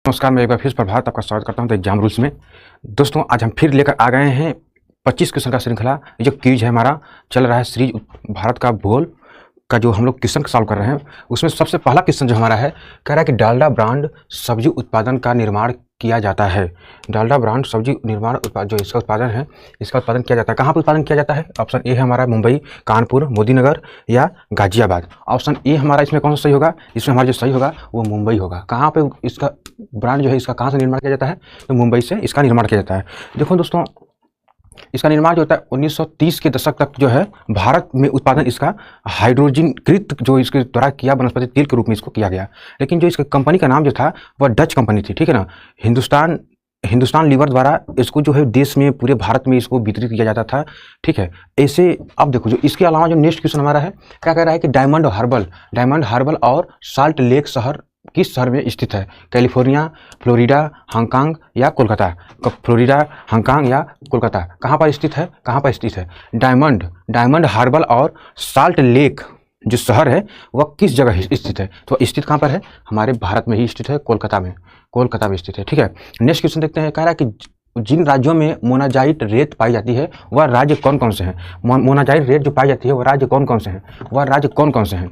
नमस्कार, मैं एक बार फिर प्रभात आपका स्वागत करता हूं द एग्जाम रूल्स में। दोस्तों, आज हम फिर लेकर आ गए हैं 25 क्वेश्चन का श्रृंखला। ये जो क्विज है हमारा चल रहा है सीरीज भारत का भूगोल का, जो हम लोग क्वेश्चन सॉल्व कर रहे हैं। उसमें सबसे पहला क्वेश्चन जो हमारा है, कह रहा है कि डालडा ब्रांड सब्जी उत्पादन का निर्माण किया जाता है। डालडा ब्रांड सब्जी निर्माण जो इसका उत्पादन है, इसका उत्पादन किया जाता है। कहाँ पर उत्पादन किया जाता है? ऑप्शन ए है हमारा मुंबई, कानपुर, मोदीनगर या गाजियाबाद। ऑप्शन ए हमारा इसमें कौन सा सही होगा? इसमें हमारा जो सही होगा वो मुंबई होगा। कहाँ पे इसका ब्रांड जो है, इसका कहाँ से निर्माण किया जाता है? तो मुंबई से इसका निर्माण किया जाता है। देखो दोस्तों, इसका निर्माण जो होता है 1930 के दशक तक जो है भारत में उत्पादन इसका हाइड्रोजनीकृत जो इसके द्वारा किया, वनस्पति तेल के रूप में इसको किया गया। लेकिन जो इसका कंपनी का नाम जो था वह डच कंपनी थी, ठीक है ना। हिंदुस्तान लीवर द्वारा इसको जो है देश में, पूरे भारत में इसको वितरित किया जाता था, ठीक है। ऐसे अब देखो, जो इसके अलावा जो नेक्स्ट क्वेश्चन हमारा है, क्या कह रहा है कि डायमंड हार्बर और साल्ट लेक शहर किस शहर में स्थित है? कैलिफोर्निया, फ्लोरिडा, हांगकांग या कोलकाता? फ्लोरिडा, हांगकांग या कोलकाता? कहाँ पर स्थित है? कहाँ पर स्थित है? डायमंड हार्बर और साल्ट लेक जो शहर है वह किस जगह स्थित है? तो स्थित कहाँ पर है? हमारे भारत में ही स्थित है, कोलकाता में स्थित है, ठीक है। नेक्स्ट क्वेश्चन देखते हैं। कह रहा है कि जिन राज्यों में मोनाजाइट रेत पाई जाती है वह राज्य कौन कौन से हैं? मोनाजाइट रेत जो पाई जाती है वह राज्य कौन कौन से हैं? वह राज्य कौन कौन से हैं?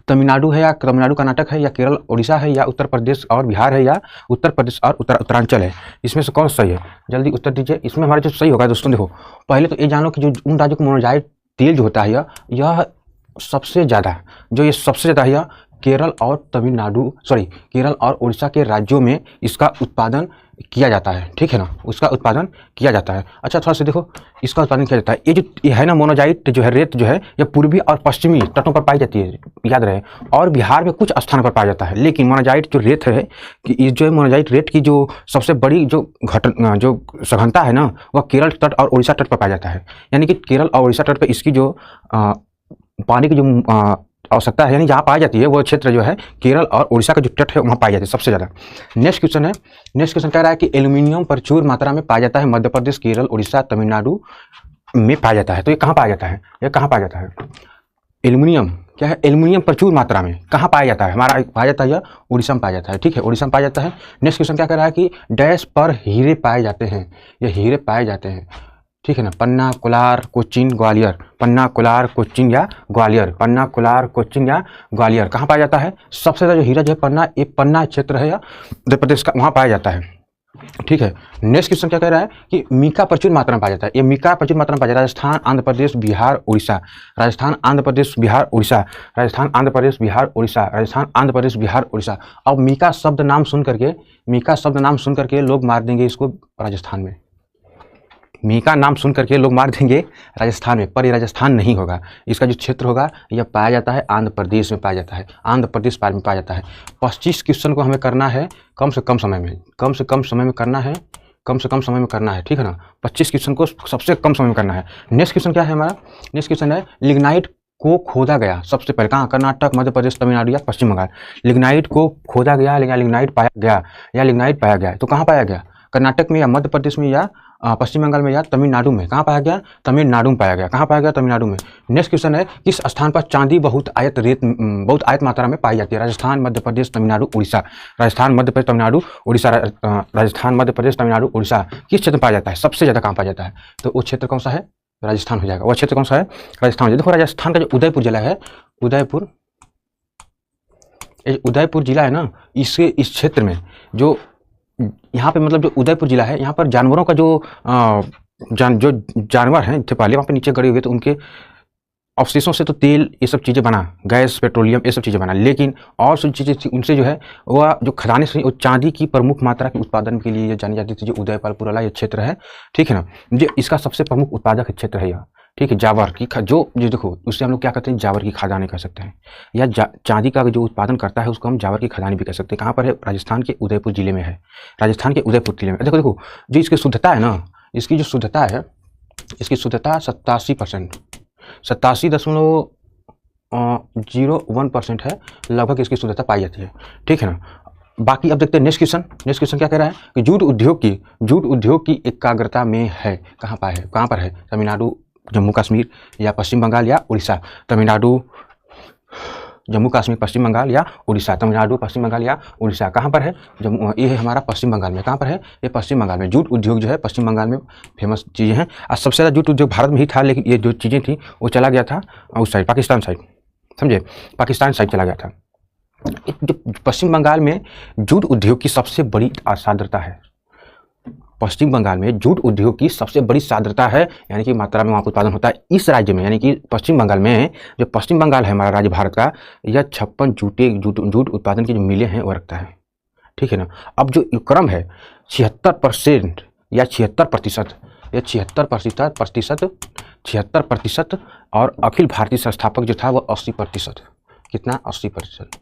तमिलनाडु है या तमिलनाडु कर्नाटक है या केरल उड़ीसा है या उत्तर प्रदेश और बिहार है या उत्तर प्रदेश और उत्तरांचल है? इसमें से कौन सही है? जल्दी उत्तर दीजिए। इसमें हमारा जो सही होगा दोस्तों, देखो पहले तो ये जान लो कि जो उन राज्यों को मोनाजाइट तेल जो होता है यह सबसे ज़्यादा है केरल और उड़ीसा के राज्यों में इसका उत्पादन किया जाता है, ठीक है ना। उसका उत्पादन किया जाता है। अच्छा, थोड़ा सा देखो, इसका उत्पादन किया जाता है। ये है ना, मोनाजाइट जो है रेत जो है, यह पूर्वी और पश्चिमी तटों पर पाई जाती है, याद रहे, और बिहार में कुछ स्थानों पर पाया जाता है। लेकिन मोनाजाइट जो रेत है, कि जो मोनाजाइट रेत की जो सबसे बड़ी जो सघनता है ना, वह केरल तट और उड़ीसा तट पर पाया जाता है। यानी कि केरल और उड़ीसा तट पर इसकी जो पानी की जो आवश्यकता है, यानी जहाँ पाई जाती है वो क्षेत्र जो है केरल और उड़ीसा का जो तट है वहाँ पाई जाती है सबसे ज़्यादा। नेक्स्ट क्वेश्चन कह रहा है कि एल्यूमिनियम प्रचुर मात्रा में पाया जाता है मध्य प्रदेश, केरल, उड़ीसा, तमिलनाडु में पाया जाता है। तो ये कहाँ पाया जाता है? एल्यूमिनियम क्या है? एल्यूमिनियम प्रचुर मात्रा में कहाँ पाया जाता है? हमारा पाया जाता है या उड़ीसा में पाया जाता है, ठीक है, उड़ीसा में पाया जाता है। नेक्स्ट क्वेश्चन क्या कह रहा है कि डैश पर हीरे पाए जाते हैं, ये हीरे पाए जाते हैं, ठीक है ना। पन्ना, कोलार, कोचीन, ग्वालियर। पन्ना, कोलार, कोचीन या ग्वालियर कहाँ पाया जाता है? सबसे ज़्यादा जो हीरा जो है पन्ना क्षेत्र है या उत्तर प्रदेश का, वहाँ पाया जाता है, ठीक है। नेक्स्ट क्वेश्चन क्या कह रहा है कि मीका प्रचुर मात्रा में पाया जाता है। ये मीका प्रचुर मात्रा में पाया जाता है राजस्थान, आंध्र प्रदेश, बिहार, उड़ीसा। अब मीका शब्द नाम सुन करके लोग मार देंगे इसको राजस्थान में। मीका नाम सुन करके लोग मार देंगे राजस्थान में, पर ये राजस्थान नहीं होगा। इसका जो क्षेत्र होगा यह पाया जाता है आंध्र प्रदेश में पाया जाता है, आंध्र प्रदेश पार में पाया जाता है। 25 क्वेश्चन को हमें करना है कम से कम समय में करना है, ठीक है ना। 25 क्वेश्चन को सबसे कम समय में करना है। नेक्स्ट क्वेश्चन क्या है हमारा? नेक्स्ट क्वेश्चन है लिग्नाइट को खोदा गया सबसे पहले कहाँ? कर्नाटक, मध्य प्रदेश, तमिलनाडु या पश्चिम बंगाल। लिग्नाइट को खोदा गया या लिग्नाइट पाया गया तो कहाँ पाया गया? कर्नाटक में या मध्य प्रदेश में या पश्चिम बंगाल में या तमिलनाडु में? कहाँ पाया गया? तमिलनाडु में पाया गया। कहाँ पाया गया? तमिलनाडु में। नेक्स्ट क्वेश्चन है किस स्थान पर चांदी बहुत आयत मात्रा में पाई जाती है? राजस्थान, मध्य प्रदेश, तमिलनाडु, उड़ीसा। राजस्थान, मध्य प्रदेश, तमिलनाडु, उड़ीसा किस क्षेत्र में पाया जाता है? सबसे ज़्यादा कहाँ पाया जाता है? तो वो क्षेत्र कौन सा है? राजस्थान हो जाएगा। वह क्षेत्र कौन सा है? राजस्थान। देखो, राजस्थान का जो उदयपुर जिला है, उदयपुर जिला है ना, इस क्षेत्र में जो यहाँ पे मतलब जो उदयपुर जिला है, यहाँ पर जानवरों का जो जानवर हैं थे पहले, वहाँ पे नीचे गड़े हुए, तो उनके अवशेषों से तो तेल ये सब चीज़ें बना, गैस, पेट्रोलियम ये सब चीज़ें बना। लेकिन और सब चीज़ें थी उनसे जो है वह जो खदानें से वो चांदी की प्रमुख मात्रा के उत्पादन के लिए जानी जाती थी, जो उदयपुर वाला ये क्षेत्र है, ठीक है ना। जो इसका सबसे प्रमुख उत्पादक क्षेत्र है यह, ठीक है। जावर की जो देखो, उससे हम लोग क्या कहते हैं? जावर की खदानें कह सकते हैं, या चांदी का जो उत्पादन करता है उसको हम जावर की खदानें भी कह सकते हैं। कहाँ पर है? राजस्थान के उदयपुर जिले में है। देखो जो इसकी शुद्धता है ना, इसकी जो शुद्धता है, इसकी शुद्धता 87%, 87.01% है लगभग इसकी शुद्धता पाई जाती है, ठीक है ना। बाकी अब देखते हैं नेक्स्ट क्वेश्चन क्या कह रहा है कि जूट उद्योग की एकाग्रता में है, कहाँ पर है? तमिलनाडु, जम्मू कश्मीर या पश्चिम बंगाल या उड़ीसा। तमिलनाडु, जम्मू कश्मीर पश्चिम बंगाल या उड़ीसा, तमिलनाडु पश्चिम बंगाल या उड़ीसा। कहाँ पर है? जम्मू, ये है हमारा पश्चिम बंगाल में। कहाँ पर है? ये पश्चिम बंगाल में। जूट उद्योग जो है पश्चिम बंगाल में फेमस चीज़ें हैं। और सबसे ज़्यादा जूट उद्योग भारत में ही था, लेकिन ये जो चीज़ें थी वो चला गया था उस साइड, पाकिस्तान साइड, समझे, पाकिस्तान साइड चला गया था। जो पश्चिम बंगाल में जूट उद्योग की सबसे बड़ी सांद्रता है, पश्चिम बंगाल में जूट उद्योग की सबसे बड़ी सांद्रता है, यानी कि मात्रा में वहाँ पर उत्पादन होता है इस राज्य में, यानी कि पश्चिम बंगाल में। जो पश्चिम बंगाल है हमारा राज्य भारत का, यह 56 जूट उत्पादन की जो मिलें हैं वो रखता है, ठीक है ना। अब जो क्रम है 76% या 76%, यह 76% और अखिल भारतीय संस्थापक जो था वो 80%। कितना? 80%।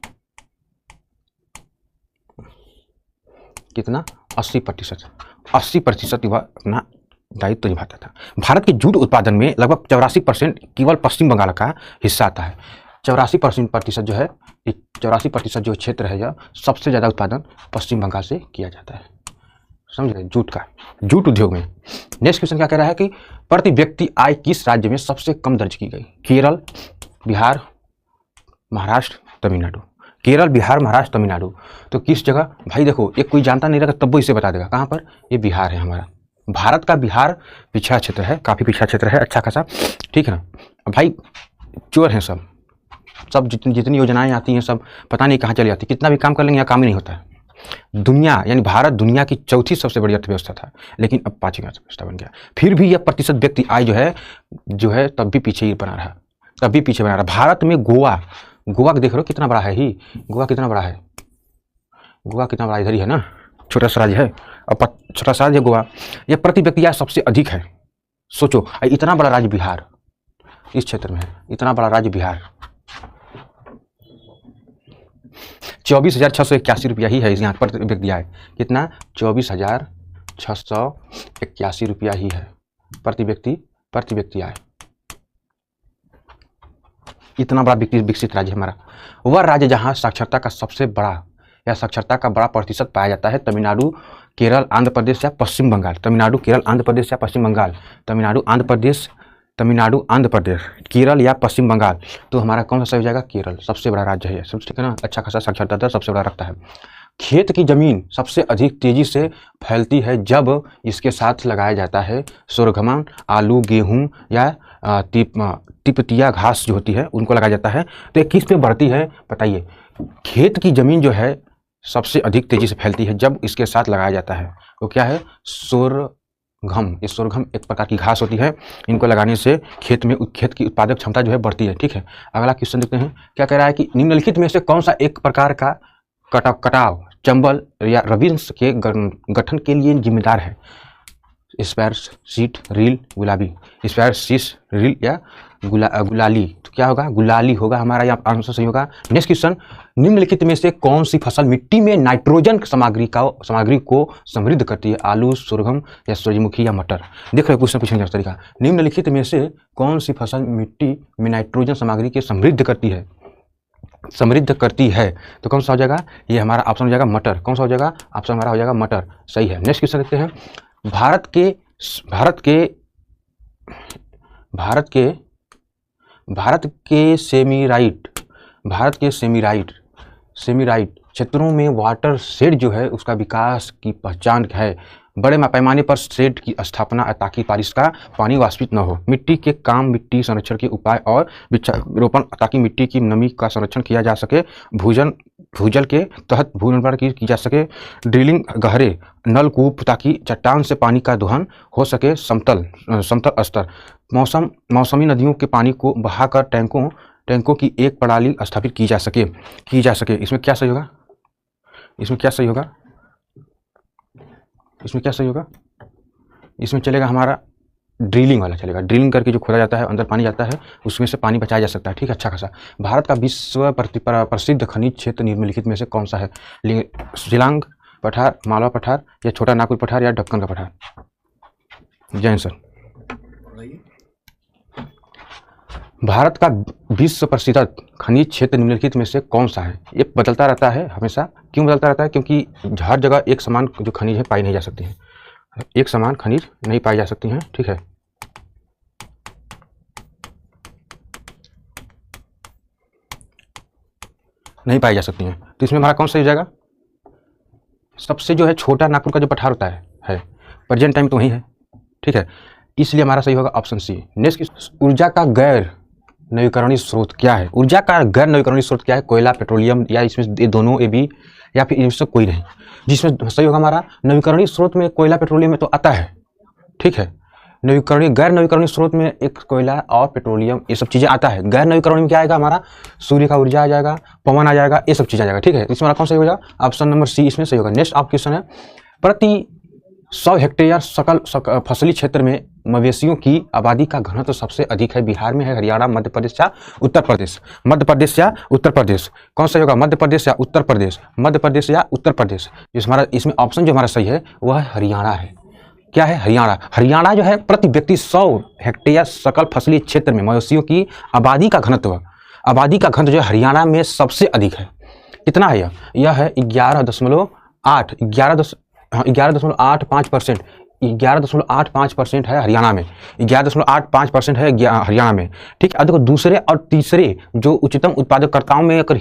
कितना? 80%। 80% वह अपना दायित्व निभाता था। भारत के जूट उत्पादन में लगभग 84% केवल पश्चिम बंगाल का हिस्सा आता है। 84% जो है, 84% जो क्षेत्र है, यह सबसे ज़्यादा उत्पादन पश्चिम बंगाल से किया जाता है, समझे, जूट का, जूट उद्योग में। नेक्स्ट क्वेश्चन क्या कह रहा है कि प्रति व्यक्ति आय किस राज्य में सबसे कम दर्ज की गई? केरल, बिहार, महाराष्ट्र, तमिलनाडु। केरल, बिहार, महाराष्ट्र, तमिलनाडु। तो किस जगह? भाई देखो, ये कोई जानता नहीं रहेगा तब वो इसे बता देगा। कहाँ पर? ये बिहार है हमारा। भारत का बिहार पिछड़ा क्षेत्र है, काफ़ी पिछड़ा क्षेत्र है, अच्छा खासा, ठीक है ना। भाई चोर हैं सब, जितनी योजनाएं आती हैं सब पता नहीं कहाँ चली जाती, कितना भी काम कर लेंगे यहाँ काम ही नहीं होता है। दुनिया यानी भारत दुनिया की चौथी सबसे बड़ी अर्थव्यवस्था था, लेकिन अब 5वीं अर्थव्यवस्था बन गया। फिर भी यह प्रतिशत व्यक्ति आय जो है तब भी पीछे ही बना रहा, तब भी पीछे बना रहा। भारत में गोवा को देख रहे हो कितना बड़ा है ही, गोवा कितना बड़ा है, गोवा कितना बड़ा, इधर ही है ना, छोटा सा राज्य है, और छोटा सा राज्य गोवा, यह प्रति व्यक्ति आय सबसे अधिक है। सोचो, इतना बड़ा राज्य बिहार इस क्षेत्र में है, इतना बड़ा राज्य बिहार। 24,681 रुपया ही है यहाँ पर व्यक्ति आय। कितना? 24,681 रुपया ही है प्रति व्यक्ति आय। इतना बड़ा विकसित राज्य हमारा। वह राज्य जहाँ साक्षरता का सबसे बड़ा या साक्षरता का बड़ा प्रतिशत पाया जाता है तमिलनाडु, केरल, आंध्र प्रदेश या पश्चिम बंगाल। तमिलनाडु, केरल, आंध्र प्रदेश या पश्चिम बंगाल। तमिलनाडु, आंध्र प्रदेश, केरल या पश्चिम बंगाल। तो हमारा कौन सा सही हो जाएगा? केरल सबसे बड़ा राज्य है, सब ठीक है ना, अच्छा खासा साक्षरता दर सबसे बड़ा रखता है। खेत की जमीन सबसे अधिक तेजी से फैलती है जब इसके साथ लगाया जाता है सोरगम, आलू, गेहूं या तिपतिया घास जो होती है उनको लगाया जाता है। तो ये किस पे बढ़ती है बताइए? खेत की जमीन जो है सबसे अधिक तेजी से फैलती है जब इसके साथ लगाया जाता है, वो क्या है? सोरगम। ये सोरगम एक प्रकार की घास होती है, इनको लगाने से खेत की उत्पादक क्षमता जो है बढ़ती है, ठीक है। अगला क्वेश्चन देखते हैं, क्या कह रहा है कि निम्नलिखित में से कौन सा एक प्रकार का कटाव चंबल या रविंस के गठन के लिए जिम्मेदार है? स्पैरसीट, रील, गुलाबी। स्पैरसीट, रील या गुलाली। तो क्या होगा? गुलाली होगा हमारा, यहाँ आंसर सही होगा। नेक्स्ट क्वेश्चन, निम्नलिखित में से कौन सी फसल मिट्टी में नाइट्रोजन सामग्री को समृद्ध करती है? आलू, सोरगम या सूरजमुखी या मटर। देख रहे क्वेश्चन पूछने का तरीका। निम्नलिखित में से कौन सी फसल मिट्टी में नाइट्रोजन सामग्री के समृद्ध करती है? तो कौन सा हो जाएगा? ये हमारा ऑप्शन हो जाएगा मटर। कौन सा हो जाएगा? ऑप्शन हमारा हो जाएगा मटर, सही है। नेक्स्ट क्वेश्चन देखते हैं, भारत के सेमीराइट क्षेत्रों में वाटर शेड जो है उसका विकास की पहचान है। बड़े पैमाने पर शेड की स्थापना ताकि बारिश का पानी वाष्पित न हो। मिट्टी के काम, मिट्टी संरक्षण के उपाय और वृक्षारोपण ताकि मिट्टी की नमी का संरक्षण किया जा सके। भूजल के तहत भूमिर्भर की जा सके। ड्रिलिंग गहरे नलकूप ताकि चट्टान से पानी का दोहन हो सके। समतल स्तर। मौसमी नदियों के पानी को बहाकर टैंकों की एक प्रणाली स्थापित की जा सके। इसमें क्या सही होगा? इसमें चलेगा हमारा ड्रिलिंग वाला चलेगा। ड्रिलिंग करके जो खोदा जाता है, अंदर पानी जाता है, उसमें से पानी बचाया जा सकता है, ठीक है, अच्छा खासा। भारत का विश्व प्रसिद्ध खनिज क्षेत्र निम्नलिखित में से कौन सा है? शिलांग पठार, मालवा पठार या छोटा नागपुर पठार या ढक्कन का पठार? जय हिंद सर। भारत का विश्व प्रसिद्ध खनिज क्षेत्र निम्नलिखित में से कौन सा है? ये बदलता रहता है हमेशा। क्यों बदलता रहता है? क्योंकि हर जगह एक समान जो खनिज है पाई नहीं जा सकती हैं, एक समान खनिज नहीं पाई जा सकती हैं, ठीक है। नहीं पाई जा सकती हैं। तो इसमें हमारा कौन सा हो जाएगा? सबसे जो है छोटा नागपुर का जो पठार होता है प्रेजेंट टाइम तो वही है, ठीक है, इसलिए हमारा सही होगा ऑप्शन सी। नेक्स्ट, ऊर्जा का गैर नवीकरणीय स्रोत क्या है? ऊर्जा का गैर नवीकरणीय स्रोत क्या है? कोयला, पेट्रोलियम, या इसमें ये दोनों ए बी, या फिर इनमें कोई नहीं। जिसमें सही होगा हमारा नवीकरणीय स्रोत में कोयला पेट्रोलियम में तो आता है, ठीक है। नवीकरणीय गैर नवीकरणीय स्रोत में एक कोयला और पेट्रोलियम ये सब चीज़ें आता है। गैर नवीकरणीय में क्या आएगा हमारा? सूर्य का ऊर्जा आ जाएगा, पवन आ जाएगा, ये सब चीज़ आ जाएगा, ठीक है। इसमें हमारा कौन सा हो जाएगा? ऑप्शन नंबर सी इसमें सही होगा। नेक्स्ट आप क्वेश्चन है, प्रति 100 हेक्टेयर फसली क्षेत्र में मवेशियों की आबादी का घनत्व सबसे अधिक है बिहार में है, हरियाणा, मध्य प्रदेश या उत्तर प्रदेश? मध्य प्रदेश या उत्तर प्रदेश? कौन सा होगा? मध्य प्रदेश या उत्तर प्रदेश? मध्य प्रदेश या उत्तर प्रदेश? हमारा इसमें ऑप्शन जो हमारा सही है वह हरियाणा है। क्या है? हरियाणा। हरियाणा जो है प्रति व्यक्ति 100 हेक्टेयर सकल फसली क्षेत्र में मवेशियों की आबादी का घनत्व जो है हरियाणा में सबसे अधिक है। कितना है यह है 11.85%। 11.85% है हरियाणा में, 11.85% है हरियाणा में, ठीक है। देखो दूसरे और तीसरे जो उच्चतम उत्पादककर्ताओं में अगर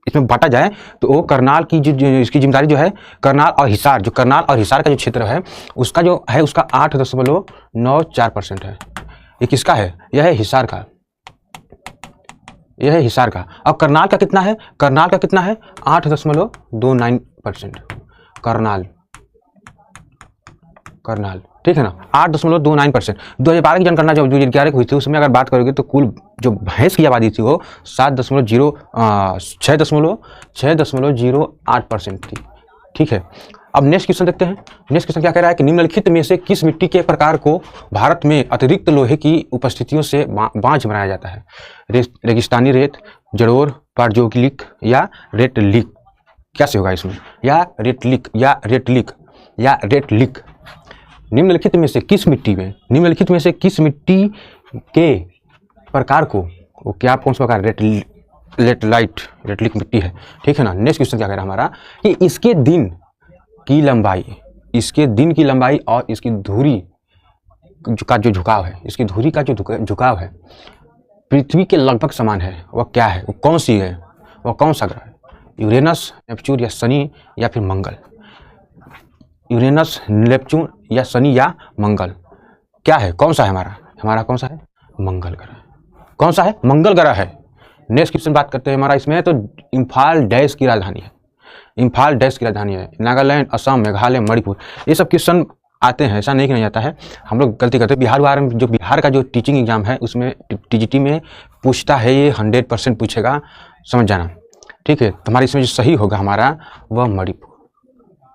इसमें बांटा जाए तो वो करनाल की जो इसकी जिम्मेदारी जो है करनाल और हिसार, जो करनाल और हिसार का जो क्षेत्र है उसका जो है उसका 8.94% है। ये किसका है? यह है हिसार का, यह है हिसार का। अब करनाल का कितना है? करनाल का कितना है? 8.29%। करनाल, ठीक है ना, 8.29%। 2012 की जनगणना जो 2011 की हुई थी उसमें अगर बात करोगे तो कुल जो भैंस की आबादी थी वो 6.08% थी, ठीक है। अब नेक्स्ट क्वेश्चन देखते हैं। नेक्स्ट क्वेश्चन क्या कह रहा है कि निम्नलिखित में से किस मिट्टी के प्रकार को भारत में अतिरिक्त लोहे की उपस्थितियों से बांझ बनाया जाता है? रेगिस्तानी रेत, जड़ोर, पारजोलिक या रेटलिक? क्या से होगा इसमें? या रेटलिक या रेटलिक या रेटलिक? निम्नलिखित में से किस मिट्टी के प्रकार को, वो क्या कौन सा प्रकार? रेटलिक मिट्टी है, ठीक है ना। नेक्स्ट क्वेश्चन क्या कह रहा है हमारा कि इसके दिन की लंबाई और इसकी धुरी का जो झुकाव है, इसकी धुरी का जो झुकाव है पृथ्वी के लगभग समान है, वह क्या है? वो कौन सी है? वह कौन सा ग्रह है? यूरेनस, नेपच्यून या शनि या फिर मंगल? यूरेनस, नेपच्यून या शनि या मंगल? क्या है? कौन सा है हमारा कौन सा है? मंगल ग्रह। कौन सा है? मंगल ग्रह है। नेक्स्ट क्वेश्चन बात करते हैं हमारा इसमें, तो इम्फाल डैश की राजधानी है। इम्फाल डैश की राजधानी है नागालैंड, असम, मेघालय, मणिपुर? ये सब क्वेश्चन आते हैं, ऐसा नहीं कि नहीं आता है, हम लोग गलती करते हैं। बिहार का जो टीचिंग एग्जाम है उसमें टीजीटी में पूछता है, ये 100% पूछेगा, समझ जाना, ठीक है। तो हमारा इसमें जो सही होगा हमारा वह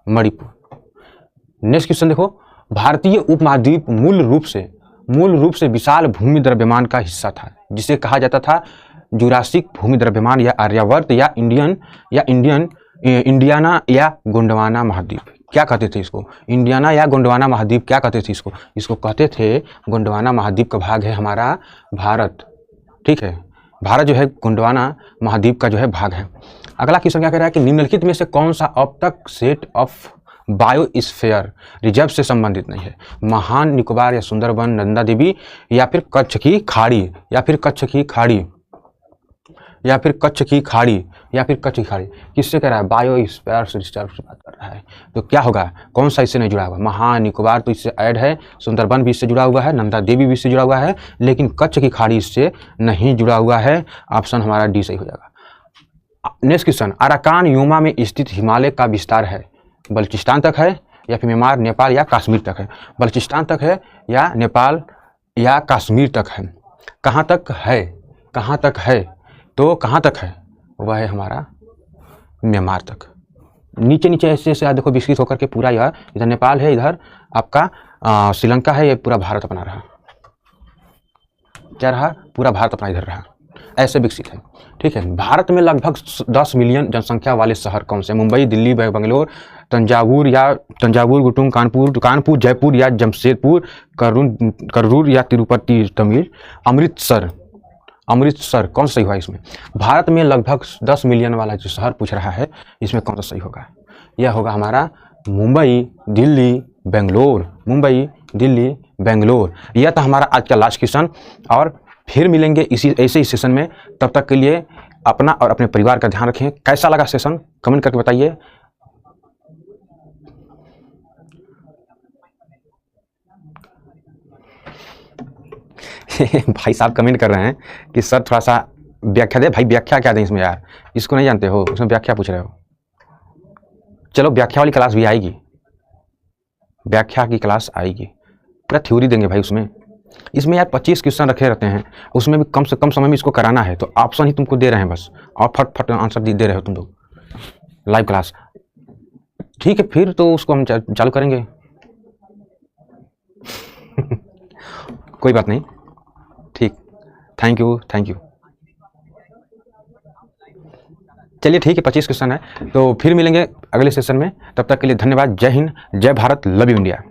मणिपुर। नेक्स्ट क्वेश्चन देखो, भारतीय उपमहाद्वीप मूल रूप से विशाल भूमि द्रव्यमान का हिस्सा था जिसे कहा जाता था जुरासिक भूमि द्रव्यमान या आर्यवर्त या इंडियाना या गोंडवाना महाद्वीप? क्या कहते थे इसको? इंडियाना या गोंडवाना महाद्वीप क्या कहते थे इसको? इसको कहते थे गोंडवाना महाद्वीप का भाग है हमारा भारत, ठीक है। भारत जो है गोंडवाना महाद्वीप का जो है भाग है। अगला क्वेश्चन क्या कह रहा है कि निम्नलिखित में से कौन सा अब तक सेट ऑफ बायोस्फीयर रिजर्व से संबंधित नहीं है? महान निकोबार या सुंदरबन, नंदा देवी या फिर कच्छ की खाड़ी किससे कह रहा है? बायोस्फीयर रिजर्व से बात कर रहा है। तो क्या होगा? कौन सा इससे नहीं जुड़ा हुआ? महान निकोबार तो इससे ऐड है, सुंदरबन भी इससे जुड़ा हुआ है, नंदा देवी भी इससे जुड़ा हुआ है, लेकिन कच्छ की खाड़ी इससे नहीं जुड़ा हुआ है। ऑप्शन हमारा डी सही हो जाएगा। नेक्स्ट क्वेश्चन, अराकान योमा में स्थित हिमालय का विस्तार है बल्चिस्तान तक है या फिर म्यांमार, नेपाल या कश्मीर तक है? बल्चिस्तान तक है या नेपाल या कश्मीर तक है? कहाँ तक है? तो कहाँ तक है? वह है हमारा म्यांमार तक। नीचे ऐसे देखो विकसित होकर के पूरा यह इधर नेपाल है, इधर आपका श्रीलंका है, ये पूरा भारत अपना रहा। क्या रहा? पूरा भारत अपना इधर रहा, ऐसे विकसित है, ठीक है। भारत में लगभग 10 मिलियन जनसंख्या वाले शहर कौन से? मुंबई, दिल्ली, बेंगलोर, तंजावुर, गुटुंग, कानपुर, जयपुर या जमशेदपुर, करूर या तिरुपति तमिल, अमृतसर कौन सा सही होगा इसमें? भारत में लगभग 10 मिलियन वाला जो शहर पूछ रहा है इसमें कौन सा सही होगा? यह होगा हमारा मुंबई, दिल्ली, बेंगलोर। यह था हमारा आज का लास्ट क्वेश्चन, और फिर मिलेंगे ऐसे ही सेशन में। तब तक के लिए अपना और अपने परिवार का ध्यान रखें। कैसा लगा सेशन कमेंट करके बताइए। भाई साहब कमेंट कर रहे हैं कि सर थोड़ा सा व्याख्या दे। भाई व्याख्या क्या दें इसमें यार, इसको नहीं जानते हो, उसमें व्याख्या पूछ रहे हो। चलो व्याख्या वाली क्लास भी आएगी, व्याख्या की क्लास आएगी, पूरा थ्योरी देंगे भाई उसमें। इसमें यार 25 क्वेश्चन रखे रहते हैं, उसमें भी कम से कम समय में इसको कराना है, तो ऑप्शन ही तुमको दे रहे हैं बस, और फट फट आंसर दे रहे हो तुम लोग। लाइव क्लास ठीक है, फिर तो उसको हम चालू करेंगे। कोई बात नहीं, ठीक, थैंक यू थैंक यू। चलिए ठीक है, 25 क्वेश्चन है, तो फिर मिलेंगे अगले सेशन में। तब तक के लिए धन्यवाद। जय हिंद, जय भारत, लव यू इंडिया।